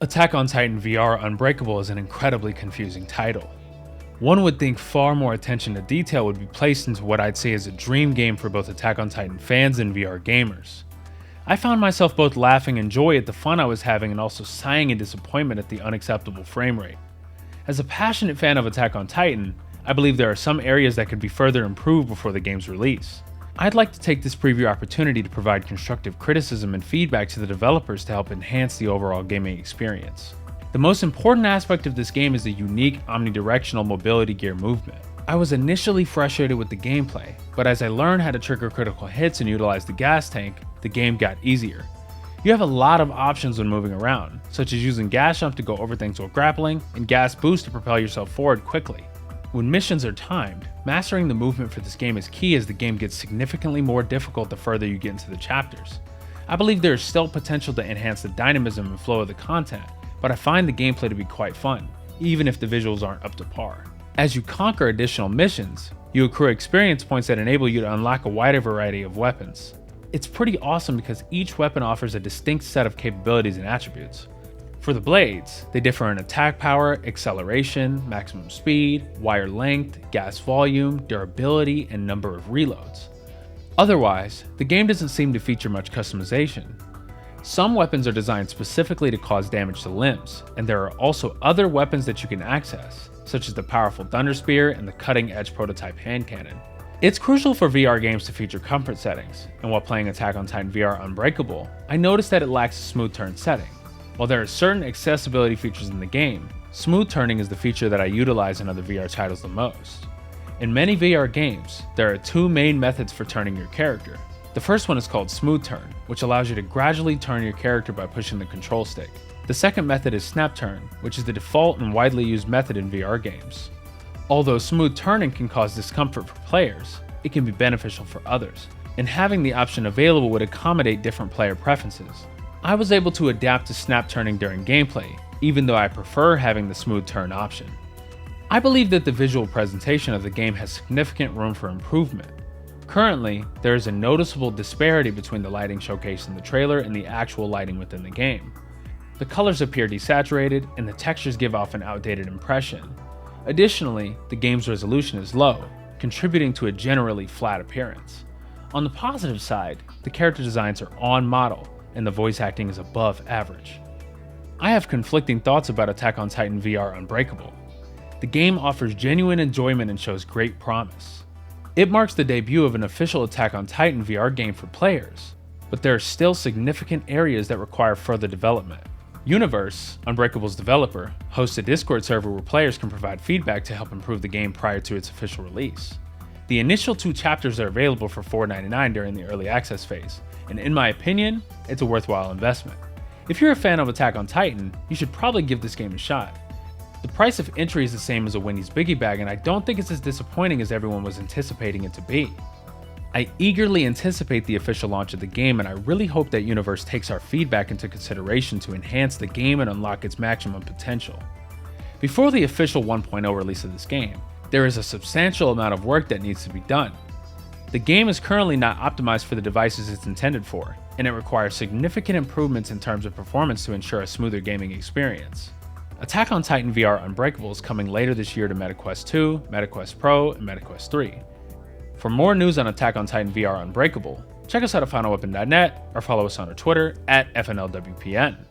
Attack on Titan VR Unbreakable is an incredibly confusing title. One would think far more attention to detail would be placed into what I'd say is a dream game for both Attack on Titan fans and VR gamers. I found myself both laughing in joy at the fun I was having and also sighing in disappointment at the unacceptable frame rate. As a passionate fan of Attack on Titan, I believe there are some areas that could be further improved before the game's release. I'd like to take this preview opportunity to provide constructive criticism and feedback to the developers to help enhance the overall gaming experience. The most important aspect of this game is the unique omnidirectional mobility gear movement. I was initially frustrated with the gameplay, but as I learned how to trigger critical hits and utilize the gas tank, the game got easier. You have a lot of options when moving around, such as using gas jump to go over things while grappling, and gas boost to propel yourself forward quickly. When missions are timed, mastering the movement for this game is key as the game gets significantly more difficult the further you get into the chapters. I believe there is still potential to enhance the dynamism and flow of the content, but I find the gameplay to be quite fun, even if the visuals aren't up to par. As you conquer additional missions, you accrue experience points that enable you to unlock a wider variety of weapons. It's pretty awesome because each weapon offers a distinct set of capabilities and attributes. For the blades, they differ in attack power, acceleration, maximum speed, wire length, gas volume, durability, and number of reloads. Otherwise, the game doesn't seem to feature much customization. Some weapons are designed specifically to cause damage to limbs, and there are also other weapons that you can access, such as the powerful Thunder Spear and the cutting-edge prototype hand cannon. It's crucial for VR games to feature comfort settings, and while playing Attack on Titan VR Unbreakable, I noticed that it lacks a smooth turn setting. While there are certain accessibility features in the game, smooth turning is the feature that I utilize in other VR titles the most. In many VR games, there are two main methods for turning your character. The first one is called smooth turn, which allows you to gradually turn your character by pushing the control stick. The second method is snap turn, which is the default and widely used method in VR games. Although smooth turning can cause discomfort for players, it can be beneficial for others, and having the option available would accommodate different player preferences. I was able to adapt to snap turning during gameplay, even though I prefer having the smooth turn option. I believe that the visual presentation of the game has significant room for improvement. Currently, there is a noticeable disparity between the lighting showcased in the trailer and the actual lighting within the game. The colors appear desaturated, and the textures give off an outdated impression. Additionally, the game's resolution is low, contributing to a generally flat appearance. On the positive side, the character designs are on model, and the voice acting is above average. I have conflicting thoughts about Attack on Titan VR Unbreakable. The game offers genuine enjoyment and shows great promise. It marks the debut of an official Attack on Titan VR game for players, but there are still significant areas that require further development. UNIVRS, Unbreakable's developer, hosts a Discord server where players can provide feedback to help improve the game prior to its official release. The initial 2 chapters are available for $4.99 during the early access phase, and in my opinion, it's a worthwhile investment. If you're a fan of Attack on Titan, you should probably give this game a shot. The price of entry is the same as a Wendy's Biggie Bag, and I don't think it's as disappointing as everyone was anticipating it to be. I eagerly anticipate the official launch of the game, and I really hope that UNIVRS takes our feedback into consideration to enhance the game and unlock its maximum potential. Before the official 1.0 release of this game, there is a substantial amount of work that needs to be done. The game is currently not optimized for the devices it's intended for, and it requires significant improvements in terms of performance to ensure a smoother gaming experience. Attack on Titan VR Unbreakable is coming later this year to MetaQuest 2, MetaQuest Pro, and MetaQuest 3. For more news on Attack on Titan VR Unbreakable, check us out at finalweapon.net or follow us on our Twitter at FNLWPN.